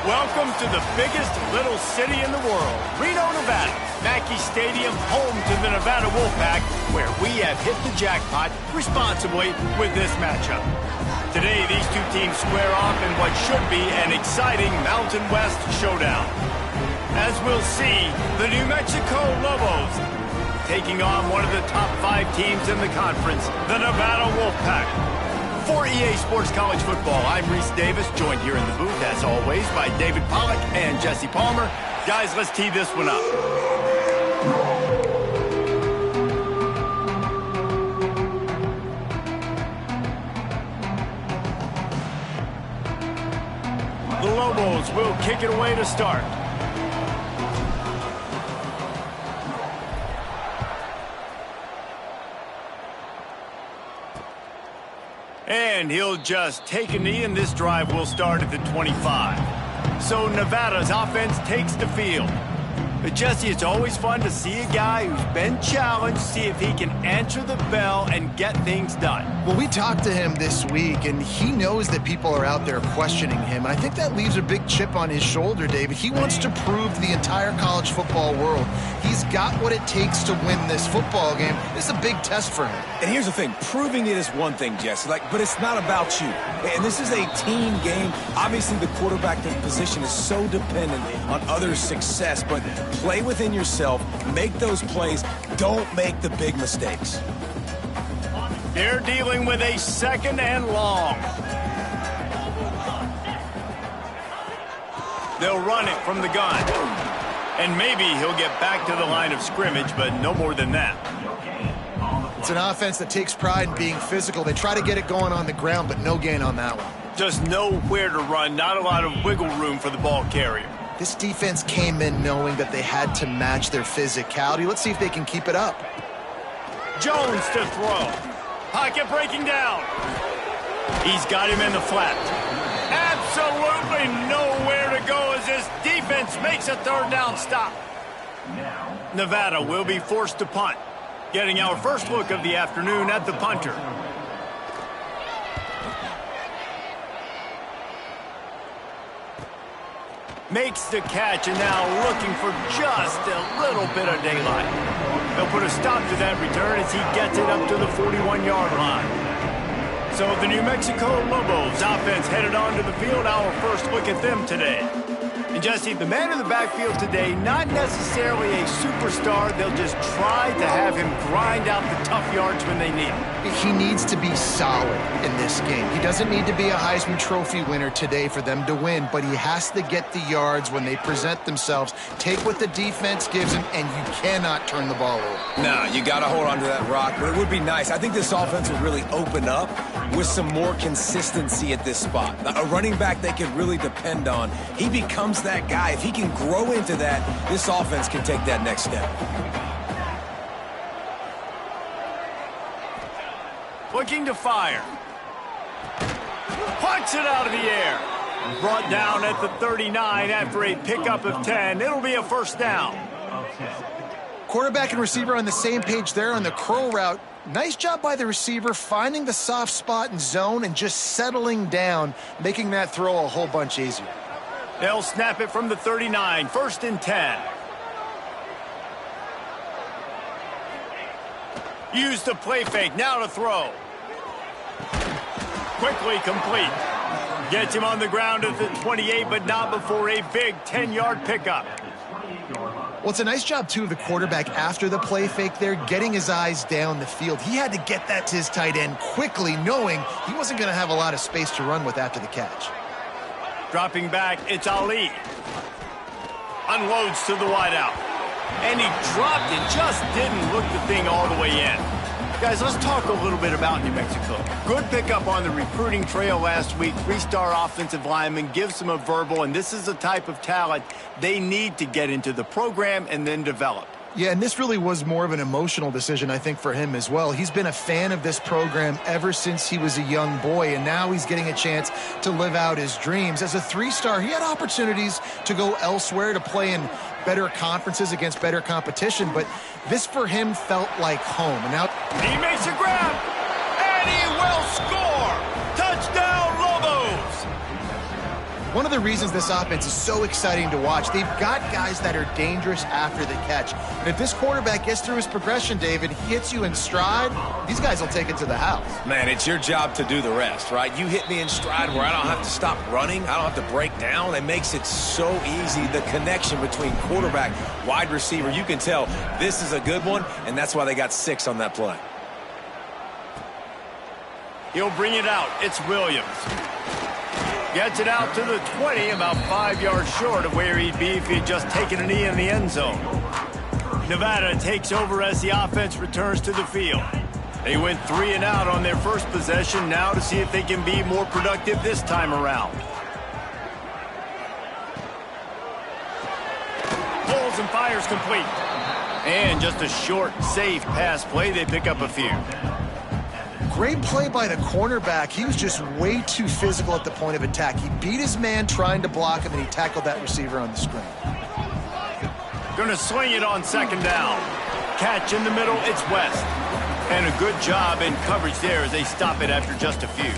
Welcome to the biggest little city in the world, Reno, Nevada. Mackey Stadium, home to the Nevada Wolfpack, where we have hit the jackpot responsibly with this matchup. Today, these two teams square off in what should be an exciting Mountain West showdown. As we'll see, the New Mexico Lobos taking on one of the top 5 teams in the conference, the Nevada Wolfpack. For EA Sports College Football, I'm Reese Davis, joined here in the booth, as always, by David Pollack and Jesse Palmer. Guys, let's tee this one up. The Lobos will kick it away to start. And he'll just take a knee, and this drive will start at the 25. So Nevada's offense takes the field. But Jesse, it's always fun to see a guy who's been challenged, see if he can answer the bell and get things done. Well, we talked to him this week, and he knows that people are out there questioning him. And I think that leaves a big chip on his shoulder, David. He wants to prove to the entire college football world he's got what it takes to win this football game. This is a big test for him. And here's the thing. Proving it is one thing, Jesse, but it's not about you. And this is a team game. Obviously, the quarterback position is so dependent on others' success, but play within yourself, make those plays, don't make the big mistakes. They're dealing with a second and long. They'll run it from the gun. And maybe he'll get back to the line of scrimmage, but no more than that. It's an offense that takes pride in being physical. They try to get it going on the ground, but no gain on that one. Just nowhere to run, not a lot of wiggle room for the ball carrier. This defense came in knowing that they had to match their physicality. Let's see if they can keep it up. Jones to throw. Pocket breaking down. He's got him in the flat. Absolutely nowhere to go as this defense makes a third down stop. Nevada will be forced to punt. Getting our first look of the afternoon at the punter. Makes the catch, and now looking for just a little bit of daylight. They'll put a stop to that return as he gets it up to the 41-yard line. So the New Mexico Lobos offense headed onto the field. Our first look at them today. And Jesse, the man in the backfield today, not necessarily a superstar. They'll just try to have him grind out the tough yards when they need him. He needs to be solid in this game. He doesn't need to be a Heisman Trophy winner today for them to win, but he has to get the yards when they present themselves. Take what the defense gives him, and you cannot turn the ball over. No, you got to hold on to that rock, but it would be nice. I think this offense would really open up with some more consistency at this spot. A running back they can really depend on. He becomes that guy. If he can grow into that, this offense can take that next step. Looking to fire. Punts it out of the air. Brought down at the 39 after a pickup of 10. It'll be a first down. Quarterback and receiver on the same page there on the curl route. Nice job by the receiver finding the soft spot in zone and just settling down, making that throw a whole bunch easier. They'll snap it from the 39, 1st and 10. Use the play fake, now to throw. Quickly complete. Gets him on the ground at the 28, but not before a big 10-yard pickup. Well, it's a nice job, too, of the quarterback after the play fake there, getting his eyes down the field. He had to get that to his tight end quickly, knowing he wasn't going to have a lot of space to run with after the catch. Dropping back, it's Ali. Unloads to the wideout. And he dropped it, just didn't look the thing all the way in. Guys, let's talk a little bit about New Mexico. Good pickup on the recruiting trail last week. 3-star offensive lineman, gives them a verbal, and this is the type of talent they need to get into the program and then develop. Yeah, and this really was more of an emotional decision, I think, for him as well. He's been a fan of this program ever since he was a young boy, and now he's getting a chance to live out his dreams. As a 3-star, he had opportunities to go elsewhere, to play in better conferences against better competition, but this for him felt like home. And now he makes a grab, and he will score! Touchdown, Lobos! one of the reasons this offense is so exciting to watch. They've got guys that are dangerous after the catch. And if this quarterback gets through his progression, David, hits you in stride, these guys will take it to the house. Man, it's your job to do the rest, right? You hit me in stride where I don't have to stop running. I don't have to break down. It makes it so easy. The connection between quarterback, wide receiver, you can tell this is a good one, and that's why they got 6 on that play. He'll bring it out. It's Williams. Gets it out to the 20, about 5 yards short of where he'd be if he'd just taken a knee in the end zone. Nevada takes over as the offense returns to the field. They went 3 and out on their first possession, now to see if they can be more productive this time around. Pulls and fires complete. And just a short, safe pass play. They pick up a few. Great play by the cornerback. He was just way too physical at the point of attack. He beat his man trying to block him, and he tackled that receiver on the screen. Gonna swing it on second down. Catch in the middle, it's West. And a good job in coverage there as they stop it after just a few.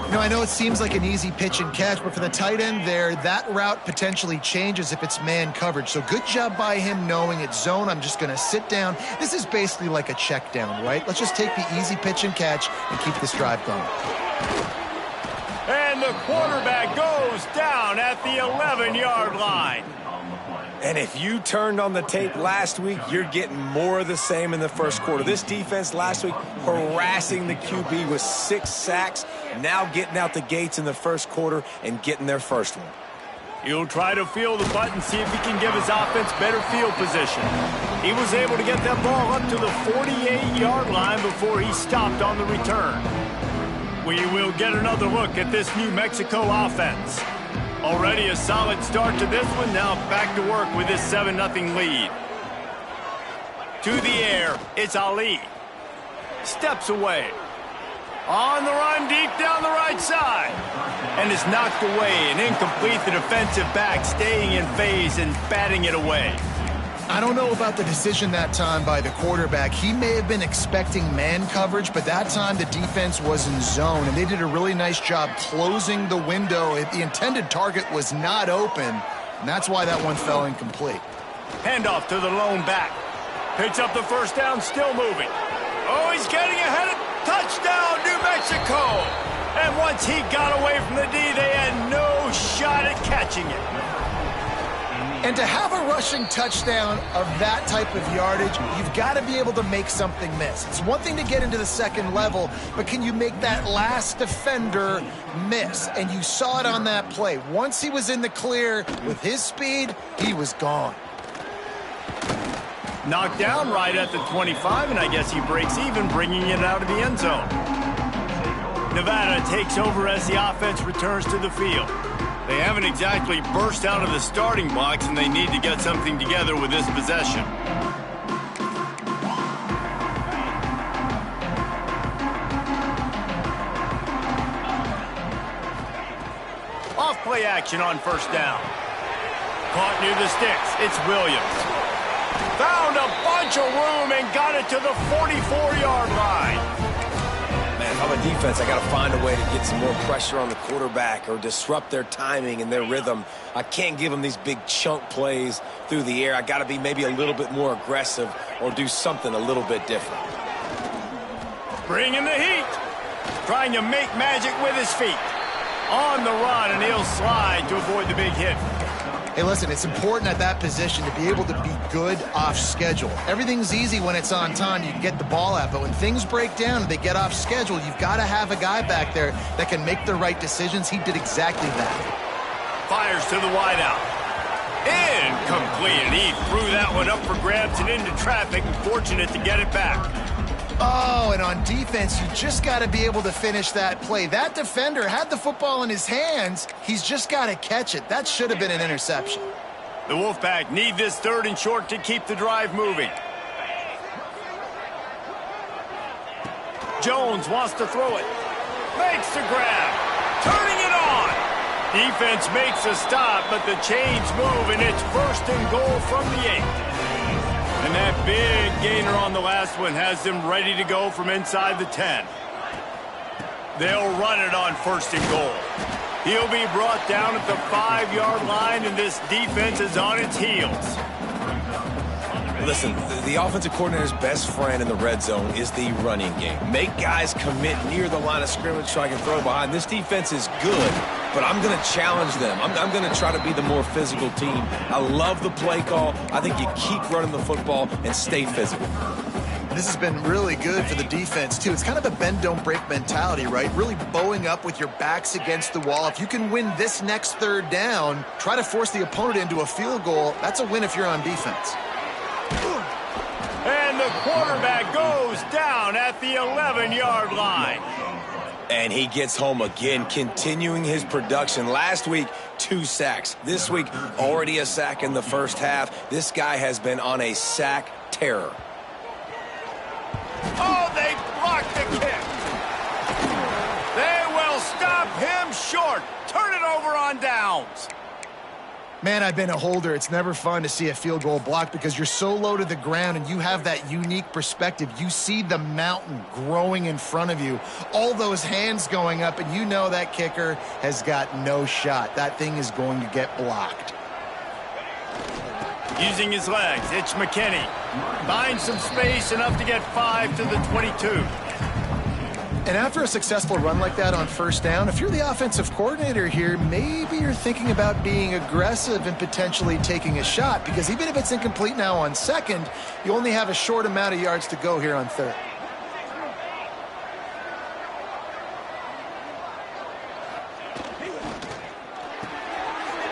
You know, I know it seems like an easy pitch and catch, but for the tight end there, that route potentially changes if it's man coverage. So good job by him knowing it's zone. I'm just going to sit down. This is basically like a check down, right? Let's just take the easy pitch and catch and keep this drive going. And the quarterback goes down at the 11-yard line. And if you turned on the tape last week, you're getting more of the same in the first quarter. This defense last week harassing the QB with 6 sacks, now getting out the gates in the first quarter and getting their first one. He'll try to feel the button, see if he can give his offense better field position. He was able to get that ball up to the 48-yard line before he stopped on the return. We will get another look at this New Mexico offense. Already a solid start to this one. Now back to work with this 7-0 lead. To the air, it's Ali. Steps away. On the run, deep down the right side. And it's knocked away and incomplete. The defensive back staying in phase and batting it away. I don't know about the decision that time by the quarterback. He may have been expecting man coverage, but that time the defense was in zone, and they did a really nice job closing the window. The intended target was not open, and that's why that one fell incomplete. Handoff to the lone back. Picks up the first down, still moving. Oh, he's getting ahead of touchdown, New Mexico! And once he got away from the D, they had no shot at catching it. And to have a rushing touchdown of that type of yardage, you've got to be able to make something miss. It's one thing to get into the second level, but can you make that last defender miss? And you saw it on that play. Once he was in the clear with his speed, he was gone. Knocked down right at the 25, and I guess he breaks even, bringing it out of the end zone. Nevada takes over as the offense returns to the field. They haven't exactly burst out of the starting blocks, and they need to get something together with this possession. Off play action on first down. Caught near the sticks. It's Williams. Found a bunch of room and got it to the 44-yard line. Man, if I'm a defense, I got to find a way to get some more pressure on the quarterback or disrupt their timing and their rhythm. I can't give them these big chunk plays through the air. I got to be maybe a little bit more aggressive or do something a little bit different. Bringing the heat. Trying to make magic with his feet. On the run, and he'll slide to avoid the big hit. Hey, listen, it's important at that position to be able to be good off schedule. Everything's easy when it's on time. You can get the ball out. But when things break down and they get off schedule, you've got to have a guy back there that can make the right decisions. He did exactly that. Fires to the wideout. Incomplete. And he threw that one up for grabs and into traffic, and fortunate to get it back. Oh, and on defense, you just got to be able to finish that play. That defender had the football in his hands. He's just got to catch it. That should have been an interception. The Wolfpack need this 3rd and short to keep the drive moving. Jones wants to throw it. Makes the grab. Turning it on. Defense makes a stop, but the chains move, and it's 1st and goal from the 8. And that big gainer on the last one has them ready to go from inside the 10. They'll run it on 1st and goal. He'll be brought down at the 5-yard line, and this defense is on its heels. Listen, the offensive coordinator's best friend in the red zone is the running game. Make guys commit near the line of scrimmage so I can throw behind. This defense is good, but I'm going to challenge them. I'm going to try to be the more physical team. I love the play call. I think you keep running the football and stay physical. This has been really good for the defense, too. It's kind of a bend-don't-break mentality, right? Really bowing up with your backs against the wall. If you can win this next third down, try to force the opponent into a field goal. That's a win if you're on defense. And the quarterback goes down at the 11-yard line. And he gets home again, continuing his production. Last week, 2 sacks. This week, already a sack in the first half. This guy has been on a sack terror. Oh, they blocked the kick. They will stop him short. Turn it over on downs. Man, I've been a holder. It's never fun to see a field goal blocked because you're so low to the ground and you have that unique perspective. You see the mountain growing in front of you, all those hands going up, and you know that kicker has got no shot. That thing is going to get blocked. Using his legs, it's McKinney. Finds some space, enough to get 5 to the 22. And after a successful run like that on first down, if you're the offensive coordinator here, maybe you're thinking about being aggressive and potentially taking a shot, because even if it's incomplete now on second, you only have a short amount of yards to go here on third.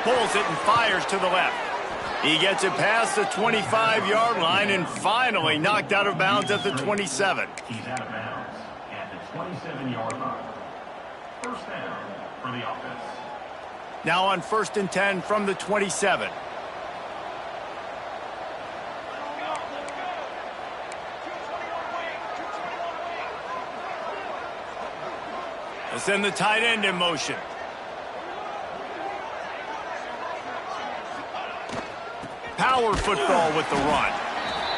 Pulls it and fires to the left. He gets it past the 25-yard line and finally knocked out of bounds at the 27. He's out of bounds. 27-yard line. First down for the offense. Now on 1st and 10 from the 27. Let's send the tight end in motion. Power football with the run.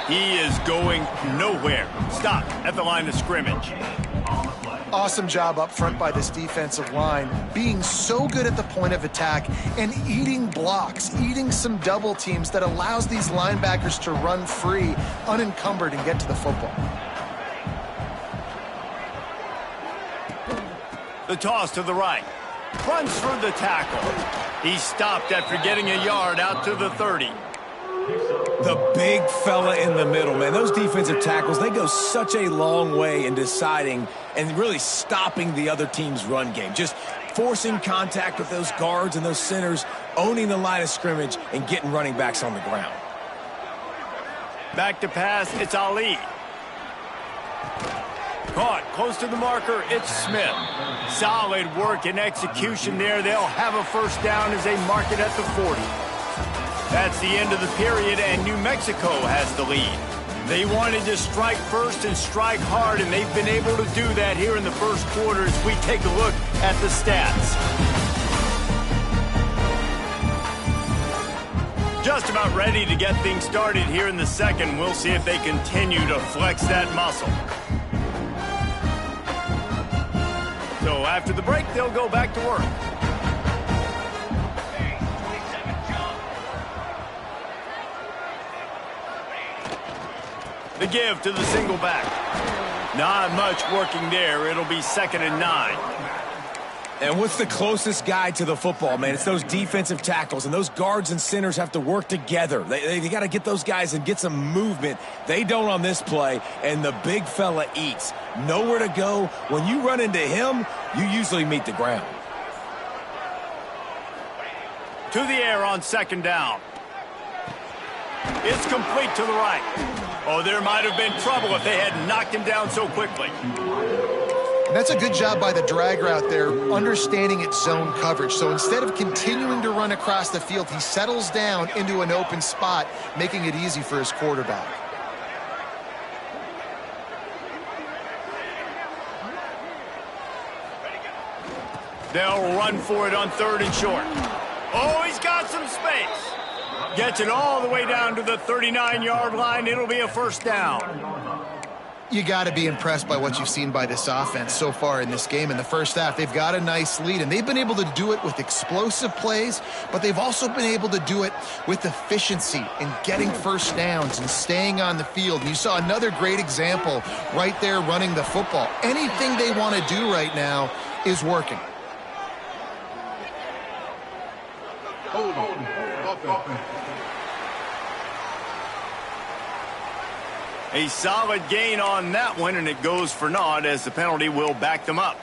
He is going nowhere. Stop at the line of scrimmage. Awesome job up front by this defensive line, being so good at the point of attack and eating blocks, eating some double teams that allows these linebackers to run free, unencumbered, and get to the football. The toss to the right. Runs through the tackle. He stopped after getting a yard out to the 30. The big fella in the middle, man. Those defensive tackles, they go such a long way in deciding and really stopping the other team's run game. Just forcing contact with those guards and those centers, owning the line of scrimmage, and getting running backs on the ground. Back to pass, it's Ali. Caught, close to the marker, it's Smith. Solid work and execution there. They'll have a first down as they mark it at the 40. That's the end of the period, and New Mexico has the lead. They wanted to strike first and strike hard, and they've been able to do that here in the first quarter as we take a look at the stats. Just about ready to get things started here in the second. We'll see if they continue to flex that muscle. So after the break, they'll go back to work. The give to the single back. Not much working there. It'll be 2nd and 9. And what's the closest guy to the football, man? It's those defensive tackles, and those guards and centers have to work together. They got to get those guys and get some movement. They don't on this play, and the big fella eats. Nowhere to go. When you run into him, you usually meet the ground. To the air on 2nd down. It's complete to the right. Oh, there might have been trouble if they had knocked him down so quickly. And that's a good job by the drag route there, understanding its zone coverage. So instead of continuing to run across the field, he settles down into an open spot, making it easy for his quarterback. They'll run for it on 3rd and short. Oh, he's got some space. Gets it all the way down to the 39-yard line. It'll be a first down. You got to be impressed by what you've seen by this offense so far in this game. In the first half, they've got a nice lead, and they've been able to do it with explosive plays, but they've also been able to do it with efficiency and getting first downs and staying on the field. And you saw another great example right there running the football. Anything they want to do right now is working. A solid gain on that one, and it goes for naught as the penalty will back them up.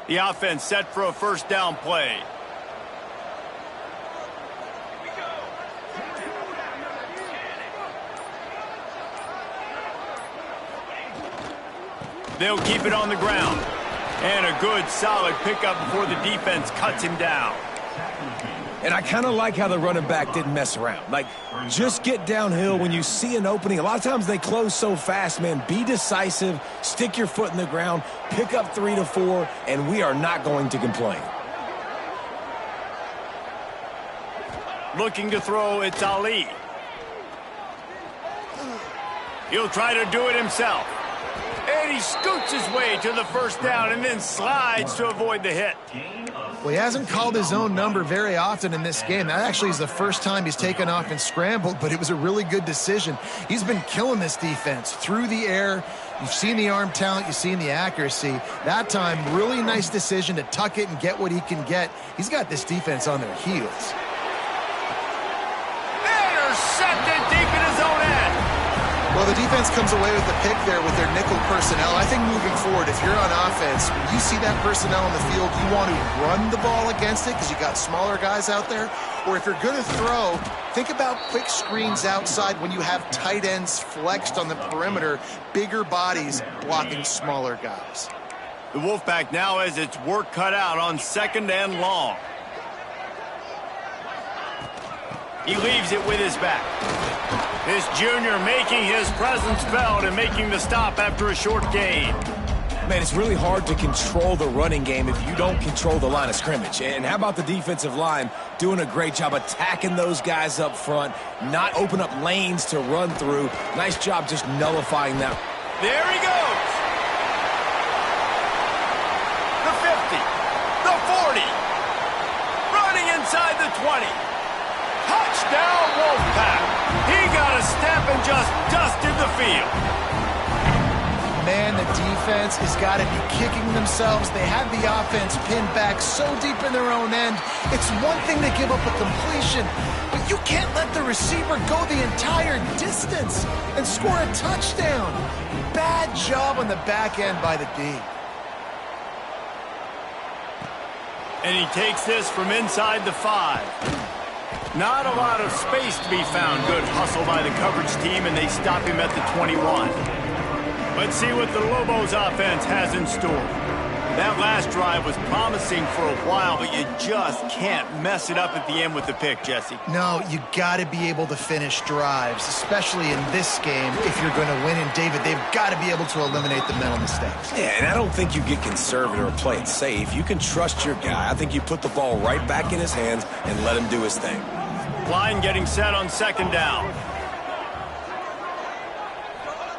The offense set for a first down play. They'll keep it on the ground. And a good, solid pickup before the defense cuts him down. And I kind of like how the running back didn't mess around. Like, just get downhill when you see an opening. A lot of times they close so fast, man. Be decisive, stick your foot in the ground, pick up 3 to 4, and we are not going to complain. Looking to throw, it's Ali. He'll try to do it himself. And he scoots his way to the first down and then slides to avoid the hit. Well, he hasn't called his own number very often in this game. That actually is the first time he's taken off and scrambled, but it was a really good decision. He's been killing this defense through the air. You've seen the arm talent, you've seen the accuracy. That time, really nice decision to tuck it and get what he can get. He's got this defense on their heels. Intercepted deep in his own end. Well, the defense comes away with the pick there with their nickel personnel. I think moving forward, if you're on offense, when you see that personnel on the field, you want to run the ball against it because you got smaller guys out there. Or if you're going to throw, think about quick screens outside when you have tight ends flexed on the perimeter, bigger bodies blocking smaller guys. The Wolfpack now has its work cut out on second and long. He leaves it with his back. This junior making his presence felt and making the stop after a short gain. Man, it's really hard to control the running game if you don't control the line of scrimmage. And how about the defensive line doing a great job attacking those guys up front, not open up lanes to run through. Nice job just nullifying that. There he goes. The 50, the 40, running inside the 20. Touchdown, Wolfpack. He got a step and just dusted the field. Man, the defense has got to be kicking themselves. They had the offense pinned back so deep in their own end. It's one thing to give up a completion, but you can't let the receiver go the entire distance and score a touchdown. Bad job on the back end by the D. And he takes this from inside the 5. Not a lot of space to be found. Good hustle by the coverage team, and they stop him at the 21. Let's see what the Lobos offense has in store. That last drive was promising for a while, but you just can't mess it up at the end with the pick, Jesse. No, you got to be able to finish drives, especially in this game if you're going to win. And David, they've got to be able to eliminate the mental mistakes. Yeah, and I don't think you get conservative or play it safe. You can trust your guy. I think you put the ball right back in his hands and let him do his thing. Line getting set on second down.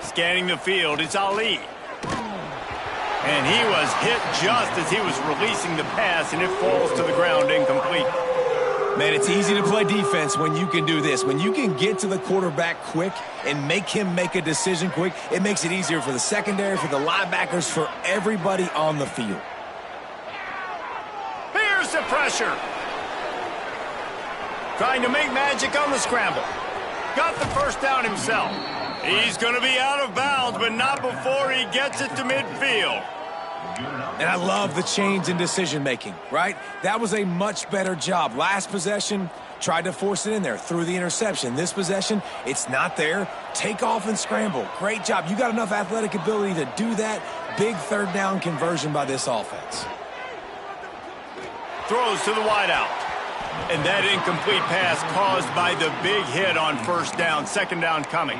Scanning the field, it's Ali. And he was hit just as he was releasing the pass, and it falls to the ground incomplete. Man, it's easy to play defense when you can do this. When you can get to the quarterback quick and make him make a decision quick, it makes it easier for the secondary, for the linebackers, for everybody on the field. Here's the pressure. Trying to make magic on the scramble. Got the first down himself. He's going to be out of bounds, but not before he gets it to midfield. And I love the change in decision-making, right? That was a much better job. Last possession, tried to force it in there, threw the interception. This possession, it's not there. Take off and scramble. Great job. You got enough athletic ability to do that. Big third down conversion by this offense. Throws to the wideout. And that incomplete pass caused by the big hit on first down. Second down coming.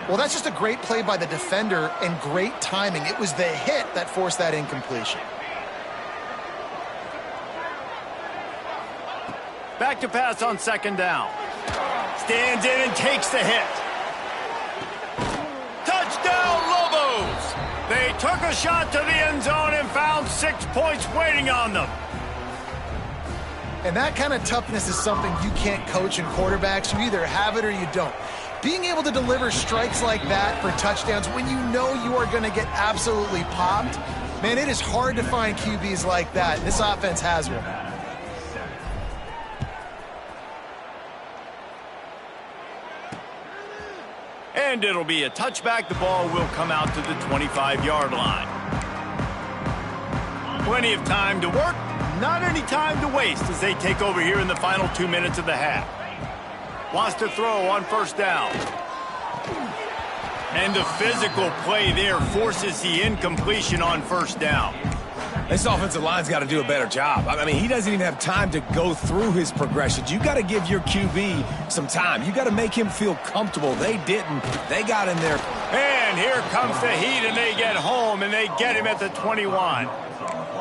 Well, that's just a great play by the defender and great timing. It was the hit that forced that incompletion. Back to pass on second down. Stands in and takes the hit. Touchdown, Lobos! They took a shot to the end zone and found 6 points waiting on them. And that kind of toughness is something you can't coach in quarterbacks. You either have it or you don't. Being able to deliver strikes like that for touchdowns when you know you are going to get absolutely popped, man, it is hard to find QBs like that. This offense has one. And it'll be a touchback. The ball will come out to the 25-yard line. Plenty of time to work. Not any time to waste as they take over here in the final 2 minutes of the half. Wants to throw on first down. And the physical play there forces the incompletion on first down. This offensive line's got to do a better job. I mean, he doesn't even have time to go through his progressions. You got to give your QB some time. You got to make him feel comfortable. They didn't. They got in there. And here comes the heat, and they get home, and they get him at the 21.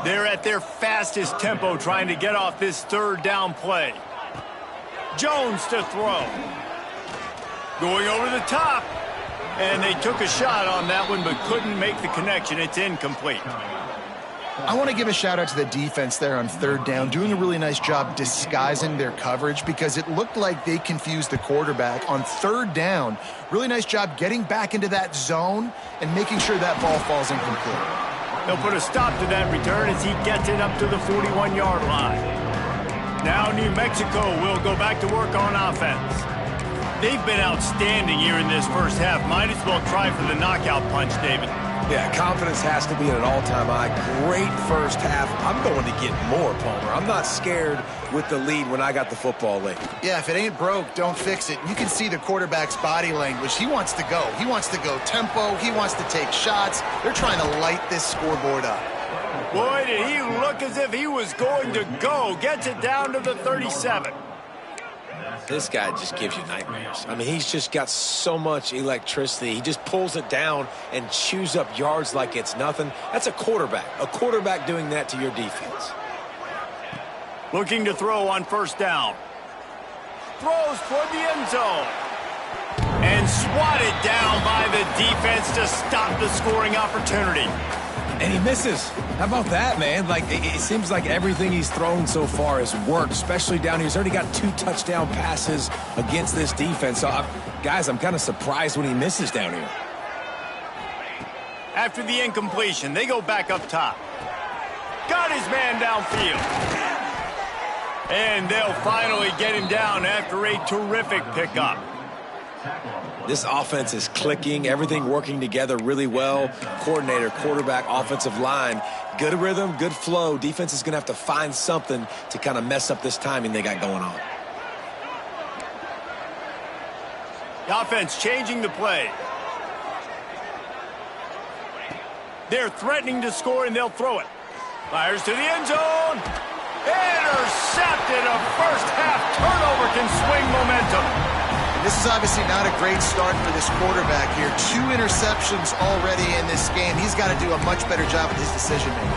They're at their fastest tempo trying to get off this third down play. Jones to throw. Going over the top. And they took a shot on that one but couldn't make the connection. It's incomplete. I want to give a shout out to the defense there on third down, doing a really nice job disguising their coverage because it looked like they confused the quarterback on third down. Really nice job getting back into that zone and making sure that ball falls incomplete. They'll put a stop to that return as he gets it up to the 41-yard line. Now New Mexico will go back to work on offense. They've been outstanding here in this first half. Might as well try for the knockout punch, David. Yeah, confidence has to be at an all-time high. Great first half. I'm going to get more, Palmer. I'm not scared with the lead when I got the football late. Yeah, if it ain't broke, don't fix it. You can see the quarterback's body language. He wants to go. He wants to go tempo. He wants to take shots. They're trying to light this scoreboard up. Boy, did he look as if he was going to go. Gets it down to the 37. This guy just gives you nightmares. I mean, he's just got so much electricity. He just pulls it down and chews up yards like it's nothing. That's a quarterback. A quarterback doing that to your defense. Looking to throw on first down. Throws toward the end zone. And swatted down by the defense to stop the scoring opportunity. And he misses. How about that, man? Like, it seems like everything he's thrown so far has worked, especially down here. He's already got 2 touchdown passes against this defense. So, guys, I'm kind of surprised when he misses down here. After the incompletion, they go back up top. Got his man downfield. And they'll finally get him down after a terrific pickup. This offense is clicking, everything working together really well. Coordinator, quarterback, offensive line, good rhythm, good flow. Defense is going to have to find something to kind of mess up this timing they got going on. The offense changing the play. They're threatening to score, and they'll throw it. Fires to the end zone. Intercepted. A first-half turnover can swing momentum. This is obviously not a great start for this quarterback here. 2 interceptions already in this game. He's got to do a much better job with his decision-making.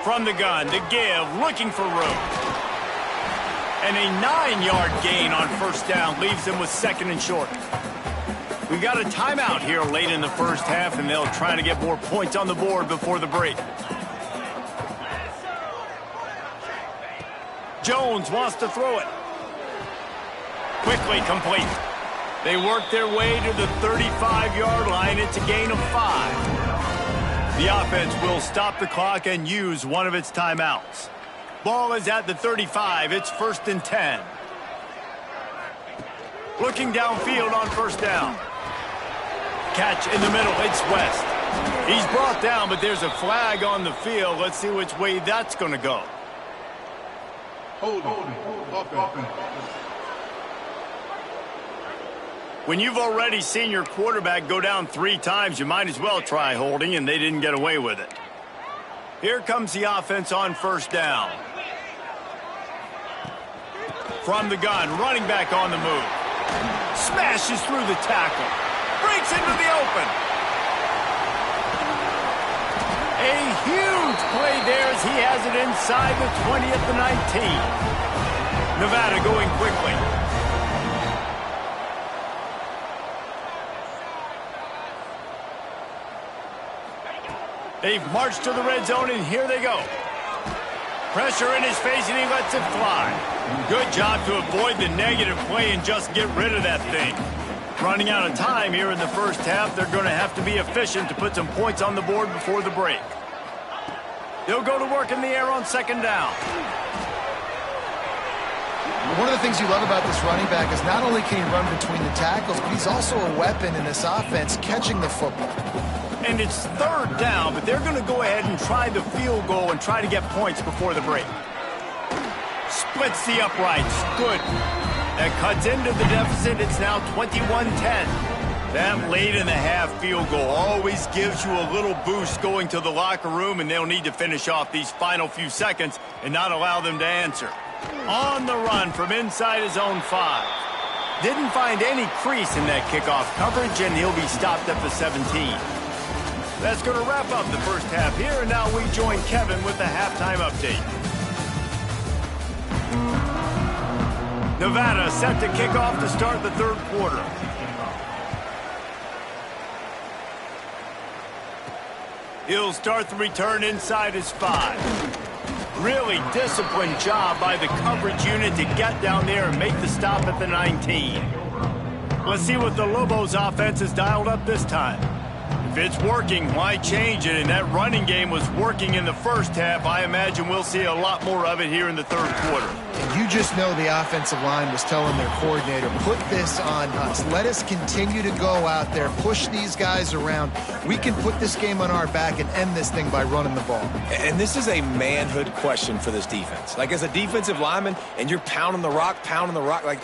From the gun, to give, looking for room. And a 9-yard gain on first down leaves them with second and short. We got a timeout here late in the first half, and they'll try to get more points on the board before the break. Jones wants to throw it. Quickly complete. They work their way to the 35-yard line. It's a gain of 5. The offense will stop the clock and use one of its timeouts. Ball is at the 35. It's 1st and 10. Looking downfield on first down. Catch in the middle. It's West. He's brought down, but there's a flag on the field. Let's see which way that's going to go. When you've already seen your quarterback go down 3 times, you might as well try holding, and they didn't get away with it. Here comes the offense on first down. From the gun, running back on the move. Smashes through the tackle. Breaks into the open. A huge play there as he has it inside the 20 at the 19. Nevada going quickly. They've marched to the red zone, and here they go. Pressure in his face, and he lets it fly. Good job to avoid the negative play and just get rid of that thing. Running out of time here in the first half, they're going to have to be efficient to put some points on the board before the break. They'll go to work in the air on second down. One of the things you love about this running back is not only can he run between the tackles, but he's also a weapon in this offense catching the football. And it's third down, but they're going to go ahead and try the field goal and try to get points before the break. Splits the uprights. Good. That cuts into the deficit. It's now 21-10. That late in the half field goal always gives you a little boost going to the locker room, and they'll need to finish off these final few seconds and not allow them to answer. On the run from inside his own 5. Didn't find any crease in that kickoff coverage, and he'll be stopped at the 17. That's going to wrap up the first half here, and now we join Kevin with the halftime update. Nevada set to kick off to start the third quarter. He'll start the return inside his 5. Really disciplined job by the coverage unit to get down there and make the stop at the 19. Let's see what the Lobos offense has dialed up this time. If it's working, why change it? And that running game was working in the first half. I imagine we'll see a lot more of it here in the third quarter. And you just know the offensive line was telling their coordinator, put this on us. Let us continue to go out there, push these guys around. We can put this game on our back and end this thing by running the ball. And this is a manhood question for this defense. Like, as a defensive lineman, and you're pounding the rock, like...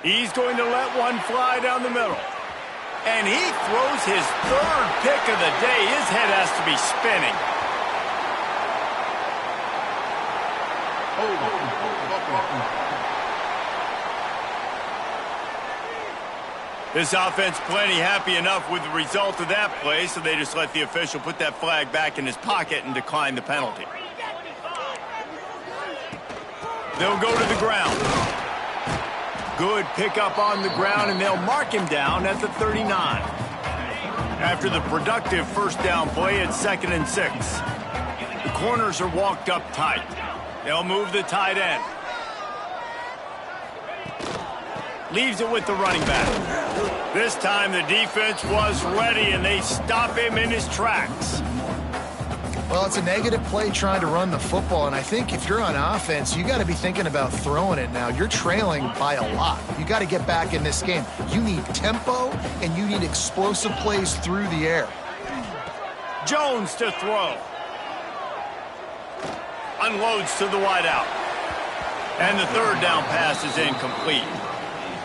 He's going to let one fly down the middle. And he throws his third pick of the day. His head has to be spinning. This offense plenty happy enough with the result of that play, so they just let the official put that flag back in his pocket and decline the penalty. They'll go to the ground. Good pickup on the ground, and they'll mark him down at the 39. After the productive first down play, it's 2nd and 6. The corners are walked up tight. They'll move the tight end. Leaves it with the running back. This time the defense was ready, and they stop him in his tracks. Well, it's a negative play trying to run the football, and I think if you're on offense, you got to be thinking about throwing it now. You're trailing by a lot. You got to get back in this game. You need tempo, and you need explosive plays through the air. Jones to throw. Unloads to the wideout. And the third down pass is incomplete.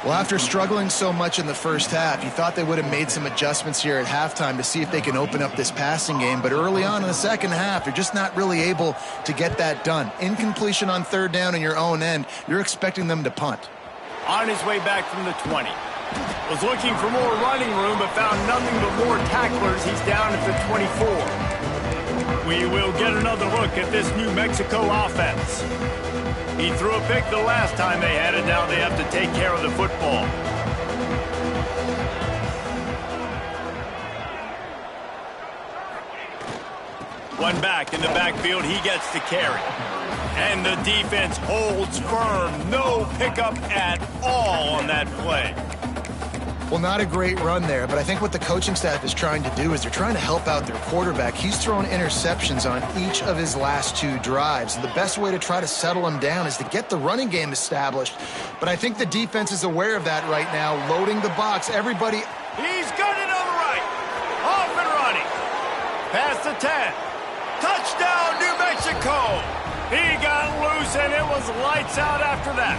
Well, after struggling so much in the first half, you thought they would have made some adjustments here at halftime to see if they can open up this passing game. But early on in the second half, you're just not really able to get that done. Incompletion on third down in your own end, you're expecting them to punt. On his way back from the 20. Was looking for more running room, but found nothing but more tacklers. He's down at the 24. We will get another look at this New Mexico offense. He threw a pick the last time they had it. Now they have to take care of the football. One back in the backfield. He gets to carry. And the defense holds firm. No pickup at all on that play. Well, not a great run there, but I think what the coaching staff is trying to do is they're trying to help out their quarterback. He's thrown interceptions on each of his last 2 drives. And the best way to try to settle him down is to get the running game established. But I think the defense is aware of that right now, loading the box. Everybody... He's got it on the right. Off and running. Past the 10. Touchdown, New Mexico. He got loose, and it was lights out after that.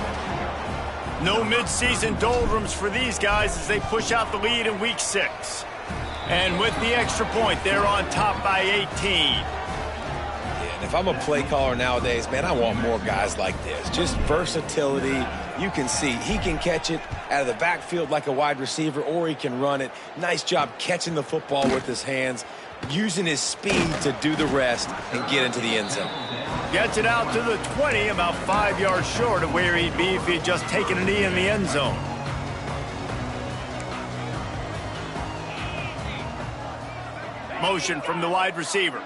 No midseason doldrums for these guys as they push out the lead in week 6. And with the extra point, they're on top by 18. Yeah, and if I'm a play caller nowadays, man, I want more guys like this. Just versatility. You can see he can catch it out of the backfield like a wide receiver, or he can run it. Nice job catching the football with his hands. using his speed to do the rest and get into the end zone. Gets it out to the 20, about 5 yards short of where he'd be if he had just taken a knee in the end zone. Motion from the wide receiver.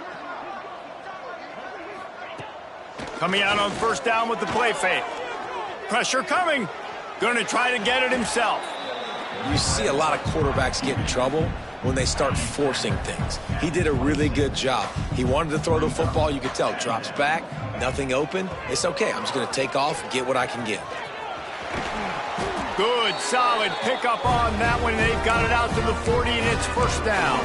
Coming out on first down with the play fake. Pressure coming. Going to try to get it himself. You see a lot of quarterbacks get in trouble when they start forcing things. He did a really good job. He wanted to throw the football. You could tell. Drops back. Nothing open. It's okay. I'm just going to take off and get what I can get. Good, solid pickup on that one. They've got it out to the 40, and it's first down.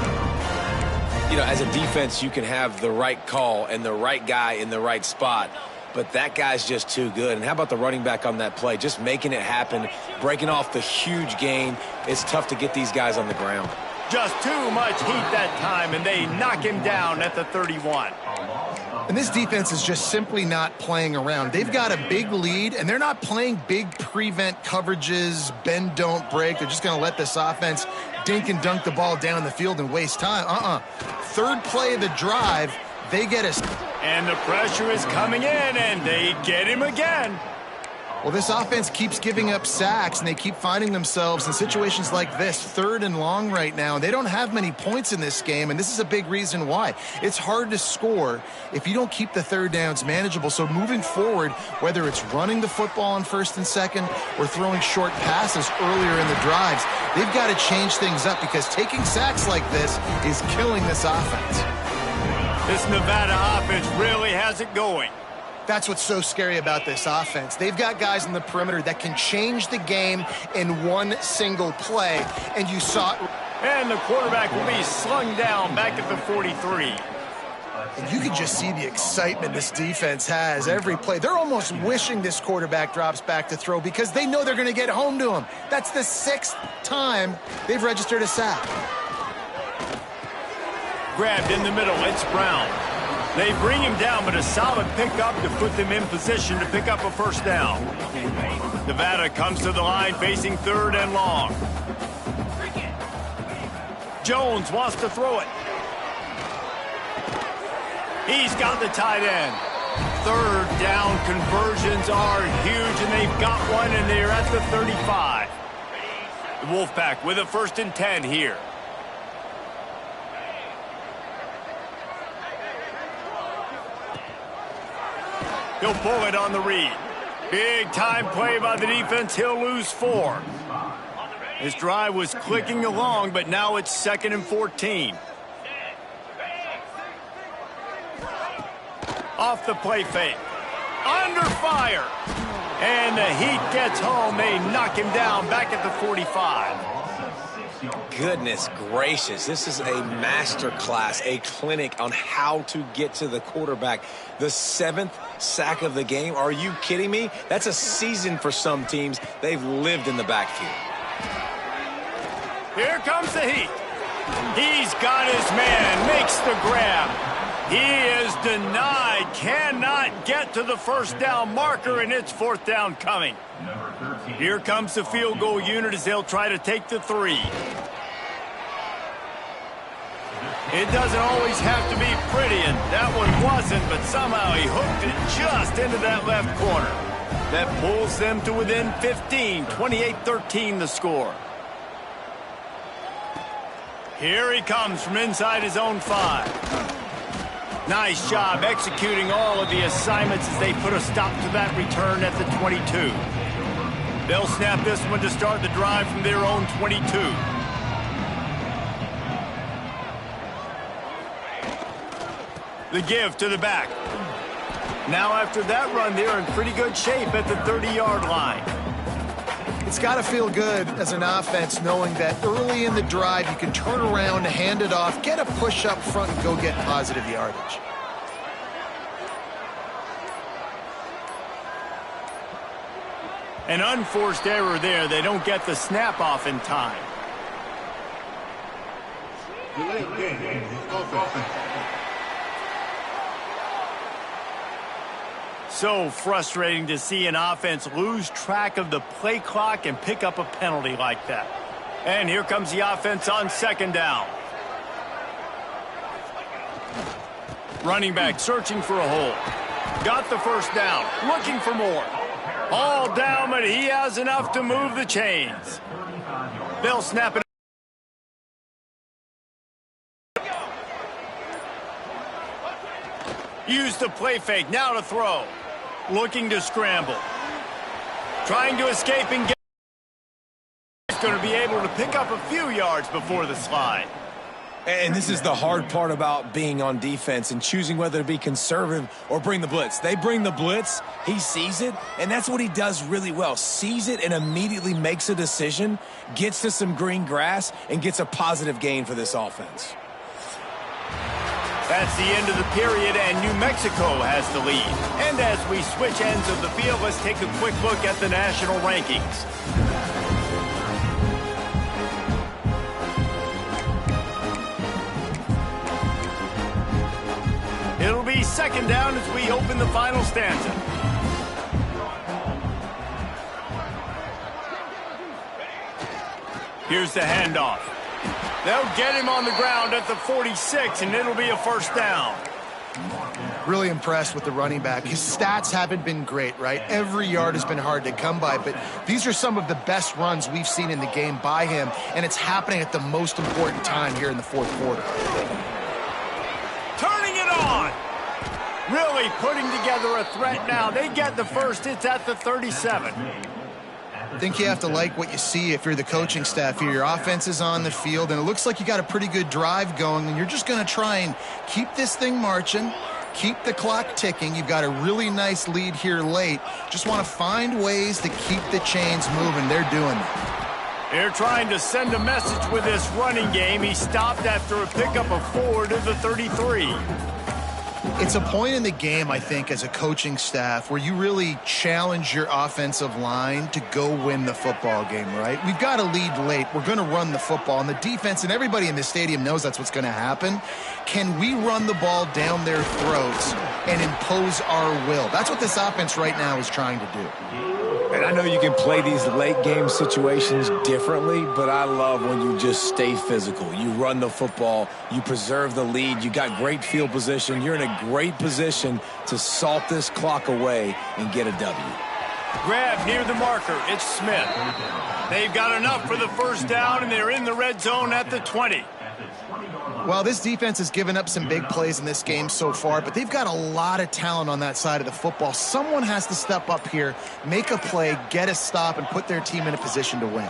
You know, as a defense, you can have the right call and the right guy in the right spot, but that guy's just too good. And how about the running back on that play? Just making it happen, breaking off the huge gain. It's tough to get these guys on the ground. Just too much heat that time, and they knock him down at the 31. And this defense is just simply not playing around. They've got a big lead, and they're not playing big prevent coverages, bend, don't break. They're just going to let this offense dink and dunk the ball down the field and waste time. Third play of the drive, they get us. And the pressure is coming in, and they get him again. Well, this offense keeps giving up sacks, and they keep finding themselves in situations like this, 3rd and long right now. They don't have many points in this game, and this is a big reason why. It's hard to score if you don't keep the third downs manageable. So moving forward, whether it's running the football on 1st and 2nd or throwing short passes earlier in the drives, they've got to change things up because taking sacks like this is killing this offense. This Nevada offense really has it going. That's what's so scary about this offense. They've got guys in the perimeter that can change the game in one single play, and you saw it. And the quarterback will be slung down back at the 43. And you can just see the excitement this defense has every play. They're almost wishing this quarterback drops back to throw because they know they're going to get home to him. That's the 6th time they've registered a sack. Grabbed in the middle, it's Brown. They bring him down, but a solid pickup to put them in position to pick up a first down. Nevada comes to the line facing 3rd and long. Jones wants to throw it. He's got the tight end. 3rd down conversions are huge, and they've got one, and they're at the 35. The Wolfpack with a 1st and 10 here. He'll pull it on the read. Big time play by the defense. He'll lose 4. His drive was clicking along, but now it's 2nd and 14. Off the play fake. Under fire. And the Heat gets home. They knock him down back at the 45. Goodness gracious, this is a master class, a clinic on how to get to the quarterback. The 7th sack of the game. Are you kidding me? That's a season for some teams. They've lived in the backfield. Here comes the Heat. He's got his man, makes the grab. He is denied, cannot get to the first down marker, and it's 4th down coming. Here comes the field goal unit as they'll try to take the 3. It doesn't always have to be pretty, and that one wasn't, but somehow he hooked it just into that left corner. That pulls them to within 15, 28-13 the score. Here he comes from inside his own 5. Nice job executing all of the assignments as they put a stop to that return at the 22. They'll snap this one to start the drive from their own 22. The give to the back. Now after that run, they're in pretty good shape at the 30-yard line. It's got to feel good as an offense knowing that early in the drive you can turn around, hand it off, get a push up front, and go get positive yardage. An unforced error there. They don't get the snap off in time. So frustrating to see an offense lose track of the play clock and pick up a penalty like that. And here comes the offense on 2nd down. Running back searching for a hole. Got the first down, looking for more. All down, but he has enough to move the chains. They'll snap it. Use the play fake, now to throw. Looking to scramble. Trying to escape and get. He's going to be able to pick up a few yards before the slide. And this is the hard part about being on defense and choosing whether to be conservative or bring the blitz. They bring the blitz, he sees it, and that's what he does really well. Sees it and immediately makes a decision, gets to some green grass, and gets a positive gain for this offense. That's the end of the period, and New Mexico has the lead. And as we switch ends of the field, let's take a quick look at the national rankings. It'll be second down as we open the final stanza. Here's the handoff. They'll get him on the ground at the 46, and it'll be a first down. Really impressed with the running back. His stats haven't been great, right? Every yard has been hard to come by, but these are some of the best runs we've seen in the game by him, and it's happening at the most important time here in the fourth quarter. Turning it on. Really putting together a threat now. They get the first. It's at the 37. I think you have to like what you see if you're the coaching staff here. Your offense is on the field, and it looks like you got a pretty good drive going, and you're just going to try and keep this thing marching, keep the clock ticking. You've got a really nice lead here late. Just want to find ways to keep the chains moving. They're doing that. They're trying to send a message with this running game. He stopped after a pickup of 4 to the 33. It's a point in the game, I think, as a coaching staff where you really challenge your offensive line to go win the football game, right? We've got a lead late. We're going to run the football, and the defense and everybody in this stadium knows that's what's going to happen. Can we run the ball down their throats and impose our will? That's what this offense right now is trying to do. And I know you can play these late game situations differently, but I love when you just stay physical. You run the football, you preserve the lead, you got great field position, you're in a great position to salt this clock away and get a W. Grab near the marker, it's Smith. They've got enough for the first down, and they're in the red zone at the 20. Well, this defense has given up some big plays in this game so far, but they've got a lot of talent on that side of the football. Someone has to step up here, make a play, get a stop, and put their team in a position to win.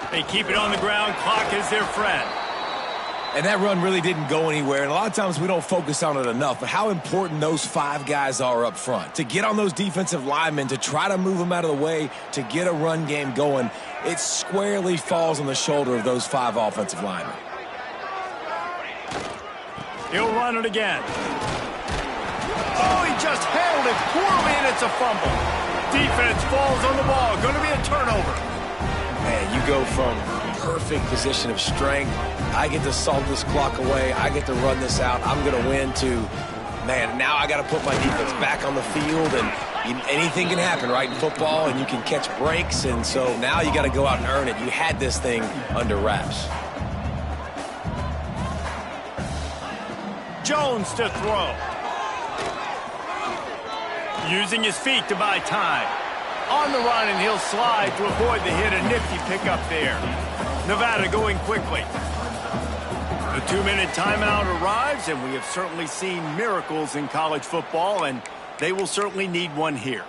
They keep it on the ground. Clock is their friend. And that run really didn't go anywhere, and a lot of times we don't focus on it enough, but how important those 5 guys are up front. To get on those defensive linemen, to try to move them out of the way, to get a run game going, it squarely falls on the shoulder of those 5 offensive linemen. He'll run it again. Oh, he just handled it poorly, and it's a fumble. Defense falls on the ball. Going to be a turnover. Man, you go from perfect position of strength. I get to salt this clock away. I get to run this out. I'm going to win to, man, now I got to put my defense back on the field, and anything can happen, right, in football, and you can catch breaks, and so now you got to go out and earn it. You had this thing under wraps. Jones to throw. Using his feet to buy time. On the run, and he'll slide to avoid the hit. A nifty pickup there. Nevada going quickly. The 2-minute timeout arrives, and we have certainly seen miracles in college football, and they will certainly need one here.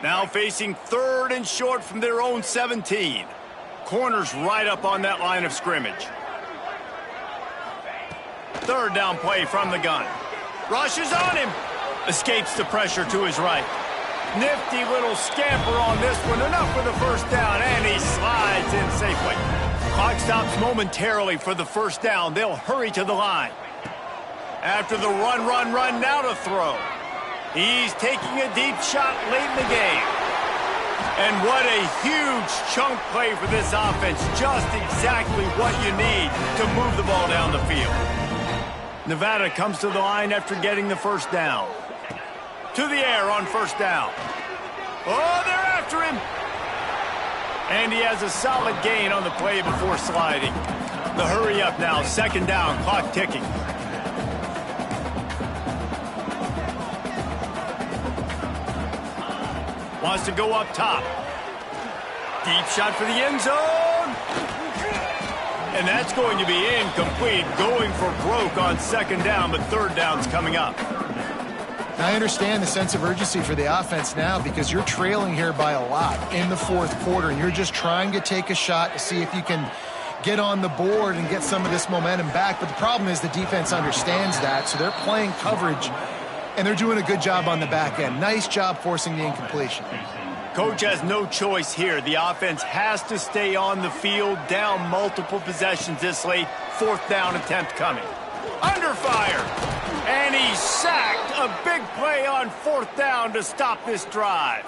Now facing 3rd and short from their own 17. Corners right up on that line of scrimmage. 3rd down play from the gun. Rushes on him. Escapes the pressure to his right. Nifty little scamper on this one. Enough for the first down, and he slides in safely. Clock stops momentarily for the first down. They'll hurry to the line. After the run, now to throw. He's taking a deep shot late in the game. And what a huge chunk play for this offense. Just exactly what you need to move the ball down the field. Nevada comes to the line after getting the first down. To the air on first down. Oh, they're after him. And he has a solid gain on the play before sliding. The hurry up now, second down, clock ticking. Wants to go up top. Deep shot for the end zone. And that's going to be incomplete, going for broke on second down, but third down's coming up. I understand the sense of urgency for the offense now because you're trailing here by a lot in the fourth quarter, and you're just trying to take a shot to see if you can get on the board and get some of this momentum back. But the problem is the defense understands that, so they're playing coverage, and they're doing a good job on the back end. Nice job forcing the incompletion. Coach has no choice here. The offense has to stay on the field, down multiple possessions this late. Fourth down attempt coming. Under fire. And he's sacked. A big play on fourth down to stop this drive.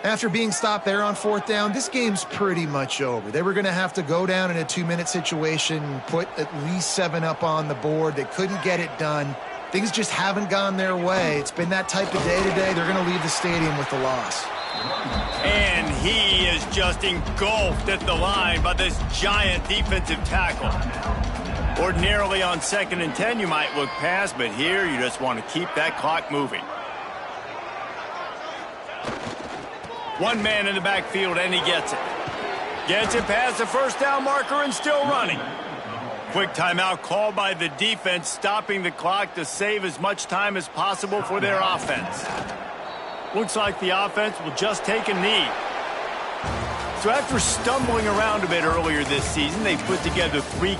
After being stopped there on fourth down, this game's pretty much over. They were going to have to go down in a 2-minute situation, put at least 7 up on the board. They couldn't get it done. Things just haven't gone their way. It's been that type of day today. They're going to leave the stadium with the loss. And he is just engulfed at the line by this giant defensive tackle. Ordinarily on 2nd and 10, you might look past, but here you just want to keep that clock moving. One man in the backfield, and he gets it. Gets it past the first down marker and still running. Quick timeout called by the defense, stopping the clock to save as much time as possible for their offense. Looks like the offense will just take a knee. So after stumbling around a bit earlier this season, they put together 3